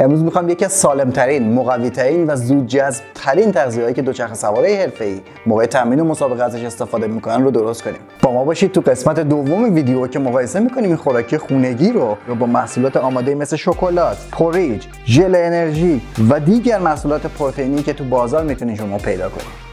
امروز میخوام یکی از سالمترین، مقویترین و زود جذب ترین تغذیه‌هایی که دوچرخه سوارای حرفه‌ای موقع تمرین و مسابقه ازش استفاده میکنن رو درست کنیم. با ما باشید تو قسمت دوم ویدیو که مقایسه میکنیم این خوراکی خونگی رو با محصولات آماده مثل شکلات، پوریج، ژل انرژی و دیگر محصولات پروتئینی که تو بازار میتونید شما پیدا کنید.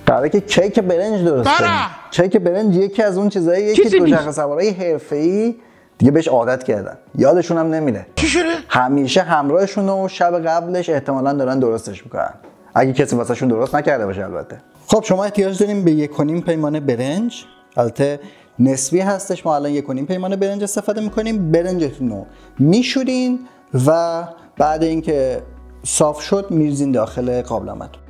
قراره که کیک برنج درست کنیم. کیک برنج یکی از اون چیزاییه که دوچرخه سوارای حرفه‌ای دیگه بهش عادت کردن، یادشون هم نمیره. چی شده؟ همیشه همراهشون و شب قبلش احتمالاً دارن درستش میکنن، اگه کسی واسهشون درست نکرده باشه البته. خب شما احتیاج داریم به 1.5 پیمانه برنج، البته نسبی هستش، ما الان 1.5 پیمانه برنج استفاده میکنیم. برنجتون رو میشورین و بعد اینکه صاف شد میریزین داخل قابلمه‌تون.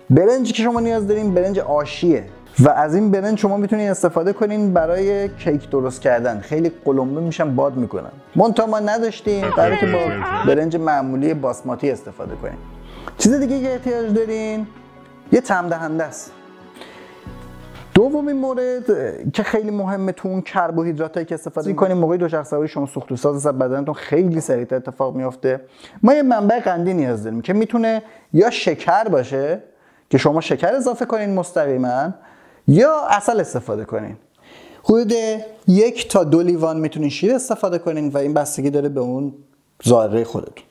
برنجی که شما نیاز دارین برنج آشیه و از این برنج شما میتونین استفاده کنین برای کیک درست کردن. خیلی قلمبه میشن، باد میکنن. منتها ما نداشتیم، قراره که با برنج معمولی باسماتی استفاده کنین. چیز دیگه که احتیاج دارین یه طعم دهنده است. دومین مورد که خیلی مهمه تو اون کربوهیدراتایی که استفاده می‌کنیم موقع دوچرخه سواری شما سوخت و ساز بدنتون خیلی سریعتر اتفاق میفته. ما یه منبع قندی نیاز داریم که میتونه یا شکر باشه که شما شکر اضافه کنین مستقیما یا عسل استفاده کنین. حدود 1 تا 2 لیوان میتونین شیر استفاده کنین و این بستگی داره به اون ذائقه خودتون.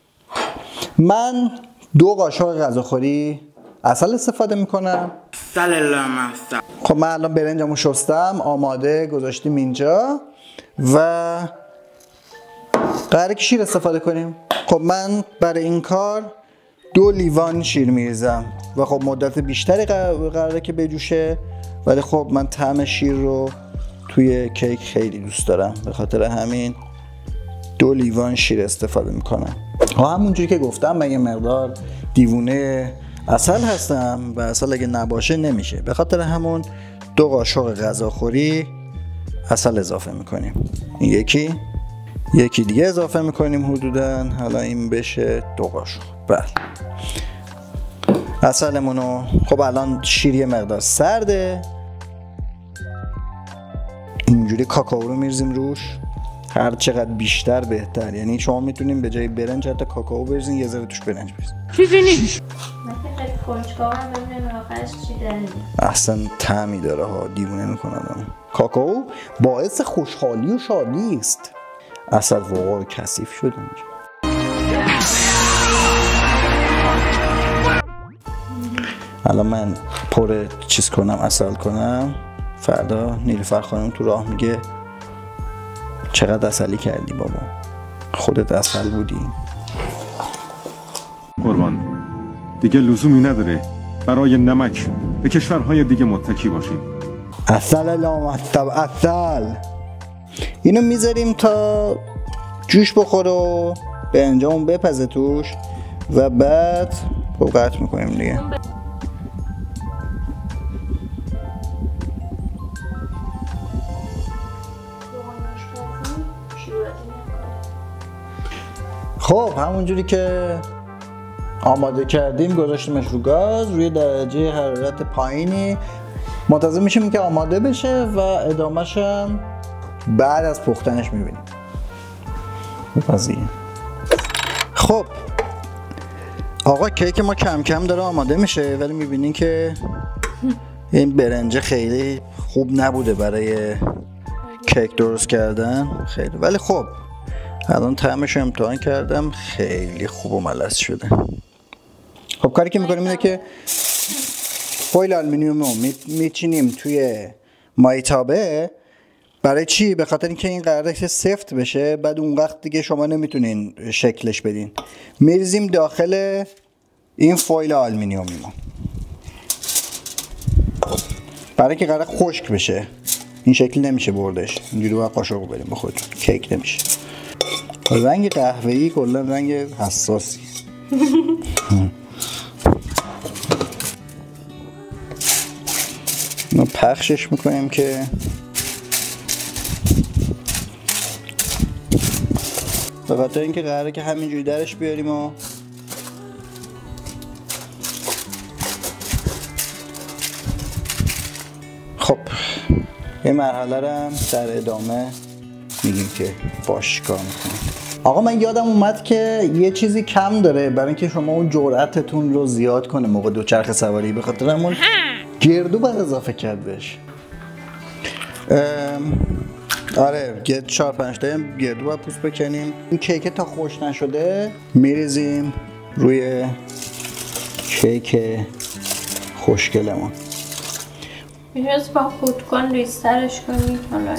من 2 قاشق غذاخوری عسل استفاده میکنم. خب من الان برنجمو شستم، آماده گذاشتیم اینجا و قراره که شیر استفاده کنیم. خب من برای این کار 2 لیوان شیر میریزم و خب مدت بیشتری قراره که بجوشه، ولی خب من طعم شیر رو توی کیک خیلی دوست دارم، به خاطر همین 2 لیوان شیر استفاده میکنم. همونجوری که گفتم من یه مقدار دیوونه عسل هستم و عسل اگه نباشه نمیشه، به خاطر همون 2 قاشق غذاخوری عسل اضافه میکنیم. این یکی دیگه اضافه میکنیم حدوداً، حالا این بشه 2 قاشق. بله عسلمونو خب الان شیر یه مقدار سرده، اینجوری کاکائو رو میرزیم روش، هر چقدر بیشتر بهتر. یعنی شما میتونین به جای برنج حتی کاکائو بریزین، یه ذره توش برنج بریزین. چیزی نیست. کنجکاو هم ببینیم آخرش چی داره. اصلا طعمی داره ها، دیوونه میکنم. کاکائو باعث خوشحالی و شادی است. عسل واقعا کثیف شد اینجا. الان من پر چیز کنم، عسل کنم، فردا نیلوفر خانم تو راه میگه چقدر عسلی کردی بابا، خودت عسل بودی. قربان دیگه لزومی نداره برای نمک به کشورهای دیگه متکی باشیم. عسل لامصب عسل. اینو میذاریم تا جوش بخوره و برنجامون بپزه توش و بعد قطع میکنیم دیگه. خب همونجوری که آماده کردیم گذاشتیمش رو گاز روی درجه حرارت پایینی، منتظر میشیم که آماده بشه و ادامه‌ش هم بعد از پختنش میبینیم. خب آقا کیک ما کم کم داره آماده میشه، ولی میبینین که این برنج خیلی خوب نبوده برای کیک درست کردن خیلی، ولی خب الان طعمش رو امتحان کردم خیلی خوب و ملس شده. خب کاری که میکنیم اینه که فویل آلومینیوم رو میچینیم توی مایتابه. برای چی؟ به خاطر اینکه این قراره که سفت بشه، بعد اون وقت دیگه شما نمیتونین شکلش بدین. میریزیم داخل این فویل آلومینیومی ما برای که قراره خشک بشه. این شکل نمیشه بردش، اینجوری باید قاشق رو بریم به خودتون، کیک نمیشه. رنگ قهوه‌ای کلا رنگ حساسی، ما پخشش میکنیم که به خاطر اینکه قراره که همینجوری درش بیاریم و خب این مرحله رو هم در ادامه میگیم که باش کار میکنیم. آقا من یادم اومد که یه چیزی کم داره برای اینکه شما اون جرأتتون رو زیاد کنه موقع دوچرخه سواری، به خاطر همون گردو باید اضافه کرد بهش. آره 4-5 تا گردو باید پوست بکنیم. این کیک تا خوش نشده میریزیم روی کیک خوشگلمون. میشه با خودکن ریسترش کنید. حالا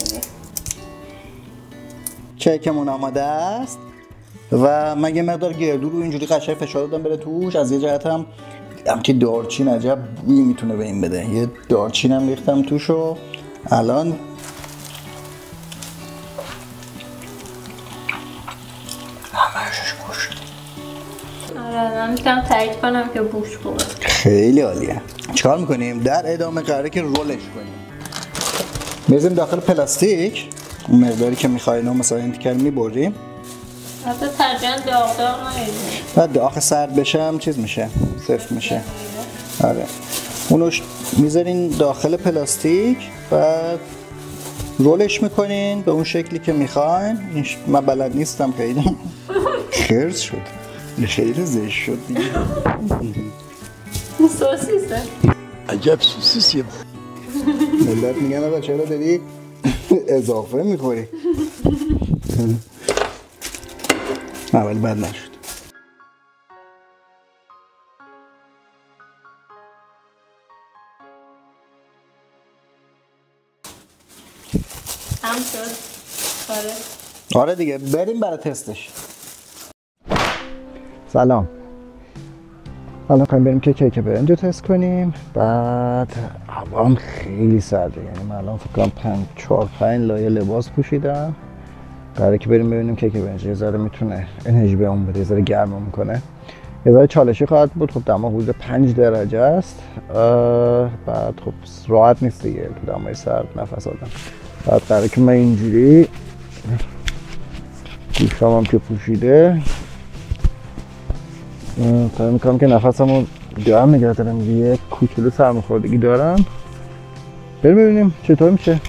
کیکمون آماده است و من یه مقدار گردو رو اینجوری قشنگ فشار دادم بره توش. از یه جهت هم دیدم که دارچین عجب بویی میتونه به این بده، یه دارچین هم ریختم توش و الان همه‌شش گوش. آره من میتونم تایید کنم که بوش خوبه. خیلی عالیه. چیکار میکنیم؟ در ادامه قراره که رولش کنیم. میذاریم داخل پلاستیک، اون مقداری که میخواین مثلا این تیکر میبریم. حتی ترجیحاً داغ نگیریم. بعد داخل سرد بشه هم چیز میشه، سفت میشه. آره. اونو میذارین داخل پلاستیک بعد رولش میکنین به اون شکلی که میخواین. من بلد نیستم خیلی. خرس شد. خیلی زشت شد دیگه. سوسیسه. عجب سوسیسیه. ملت میگن آقا چرا داری اضافه میخوری؟ ولی بد نشد. هم شد. آره دیگه بریم برای تستش. سلام. الان می‌خوایم بریم که کیک برنج رو تست کنیم. بعد هوا خیلی سرده، یعنی من الان فکر کنم 4-5 لایه لباس پوشیدم. قراره که بریم ببینیم کیک برنج یه ذره میتونه انرژی بهمون بده، یه ذره گرممون میکنه. یه ذره چالشی خواهد بود. خب دما حدود 5 درجه است. بعد خب راحت نیست دیگه تو دمای سرد نفس آدم. بعد قراره که من اینجوری گوشام هم که پوشیده سعی میکنم که نفسمو گرم نگه دارم. یه کوچولو سرماخوردگی دارم. بریم ببینیم چطور میشه.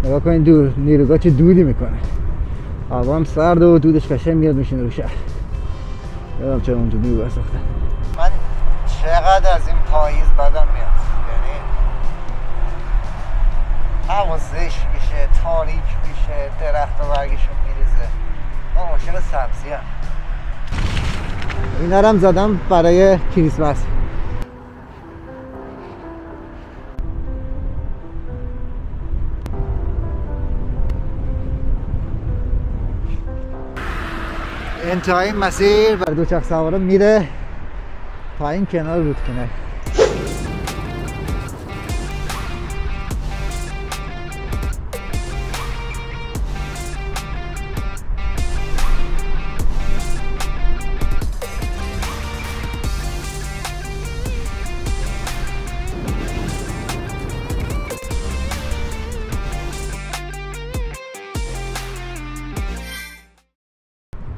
نگاه کنید دور نیروگاه چه دودی میکنه. هوا هم سرد و دودش قشنگ میاد میشینه رو شهر. یادم چرا اونجا نیروگاه ساختن. من چقدر از این پاییز بدم میاد، یعنی هوا زشت میشه، تاریک میشه، درخت و برگشون میریزه. ما عاشق سبزی هم. اینا رو هم زدم برای کریسمس. انتهای مسیر برای دوچرخه سوارا میره پایین کنار رودخونه.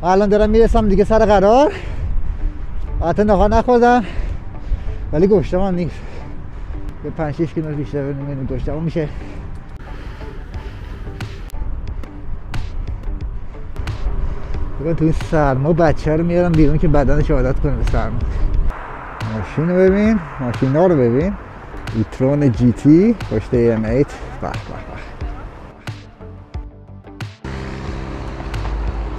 الان دارم میرسم دیگه سر قرار. حتی نهار نخوردم ولی گشتم هم نیست. به 5-6 کیلومتر بیشتر نمیدونم گشتم میشه. بگم تو این سرما بچه رو میارم بیرون که بدنش عادت کنه به سرما. ماشین رو ببین، ماشین ها رو ببین. ایترون جی تی پشت AM8. به به به.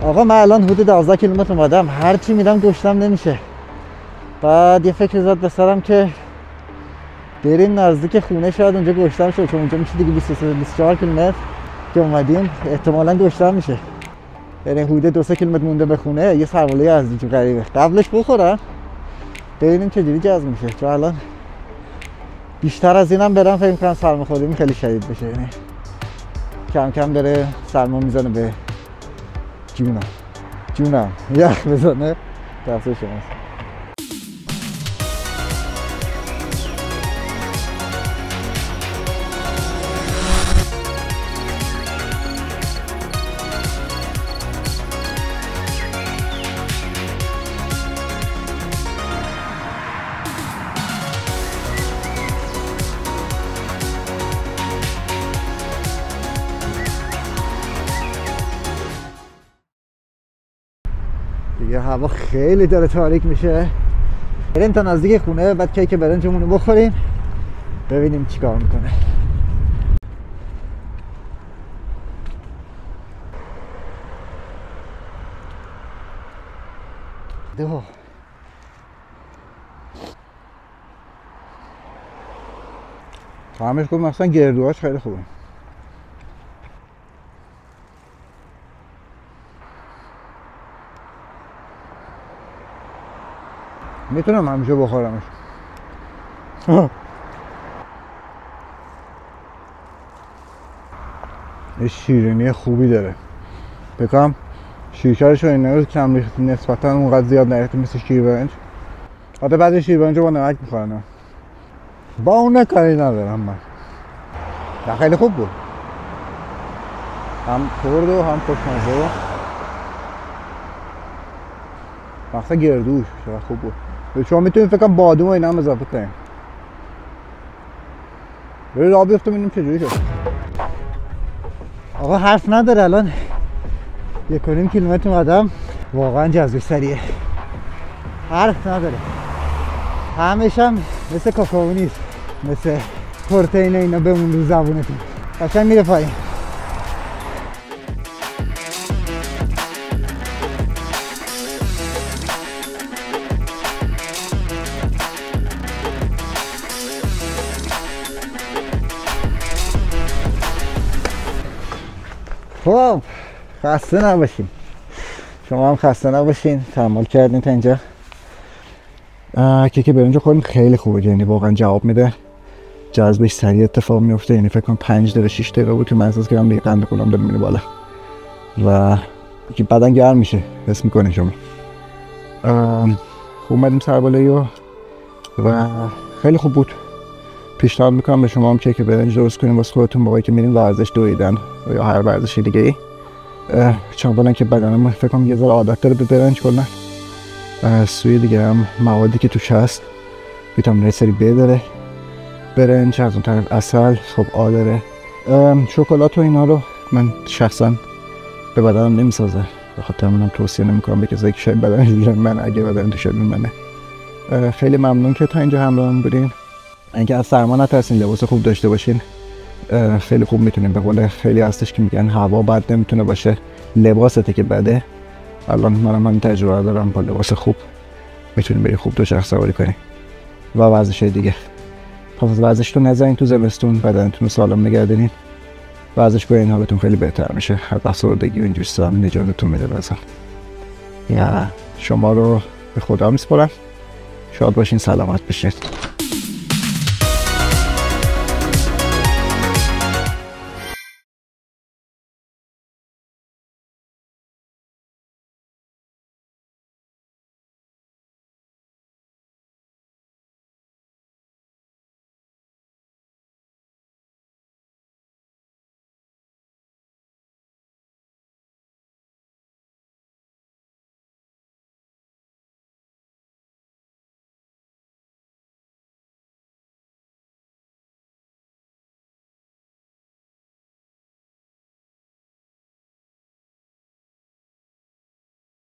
آقا من الان حدود 12 کیلومتر اومدم، هرچی میرم گشتم نمیشه. بعد یه فکر زد به سرم که بریم نزدیک خونه، شاید اونجا گشتم شد، چون اونجا میشه دیگه 23-24 کیلومتر که اومدیم احتمالاً گشتم میشه. یعنی حدود 2-3 کیلومتر مونده به خونه. یه سرباله از اینجا غریبه، قبلش بخورم ببینیم چجوری جذب میشه، چون الان بیشتر از اینم برم فکر می‌کنم سرماخوردگی خیلی شدید بشه. یعنی کم کم داره سرما میزنه به جونم یخ بزنه. تقصیر شماست. دیگه هوا خیلی داره تاریک میشه. بریم تا نزدیک خونه، بعد کیک برنجمون رو بخوریم ببینیم چیکار میکنه. طعمش خوب، مثلا گردوهاش خیلی خوبه. میتونم همیشه بخورمش. یه شیرینی خوبی داره. بکنم شیرکرش رو این کم ریخت، نسبتا اونقدر زیاد نریخته مثل شیربرنج. حتی بعضی شیربرنج رو با نمک میخورن. با اون کاری ندارم من. خیلی خوب بود، هم ترد و هم خوشمزه و مخصوصا گردوش چقدر خوب بود. شما میتونید فکر کنم بادوم و اینا هم اضافه کنیم. برید راه بیفتم ببینیم چجوری شد. آقا حرف نداره، الان 1.5 کیلومتر قدم واقعا جذب سریعه، حرف نداره. همش هم مثل کاکائو نیست، مثل پروتئین اینا بمون رو زبونتون، قشنگ میره پایین. خب خسته نباشین، شما هم خسته نباشین، تحمل کردین تا اینجا. کیک برنج خوردیم، خیلی خوبه، یعنی واقعا جواب میده، جذبش سریع اتفاق میفته. یعنی فکر کنم 5 دقیقه 6 دقیقه بود که من احساس کردم دیگه قند خودم داره میره بالا و که بدن گرم میشه، حس میکنه شما. اومدیم سربالایی و خیلی خوب بود. پیشنهاد میکنم به شما هم کیک برنج درست کنیم واسه خودتون موقعی که میرین ورزش دویدن یا هر ورزشی دیگه ای. چون که بدنم فکر کنم یه ذره عادت داره به برنج کلا. سوی دیگه هم موادی که توش هست، ویتامین سری B داره برنج، از اون طرف عسل، خب آ داره. شکلات و اینا رو من شخصا به بدنم نمیسازه، به خاطر منم توصیه نمیکنم به کسایی که شاید بدن دیگه من اگه بدن تو شبیه منه. خیلی ممنون که تا اینجا همراهم بودین. اینکه از سرما نترسین، لباس خوب داشته باشین، خیلی خوب میتونین. به قول خیلی هستش که میگن هوا بد نمیتونه باشه، لباسته که بده. الان من تجربه دارم، با لباس خوب میتونین بری خوب دوچرخه سواری کنین و ورزش‌های دیگه. پس ورزشتون نذارین تو زمستون، بدنتون رو سالم نگه دارین. ورزش کنین حالتون خیلی بهتر میشه، هر افسردگی و اینجور چیزا نجاتتون میده. مثلا یا شما رو به خدا میسپارم، شاد باشین، سلامت باشین.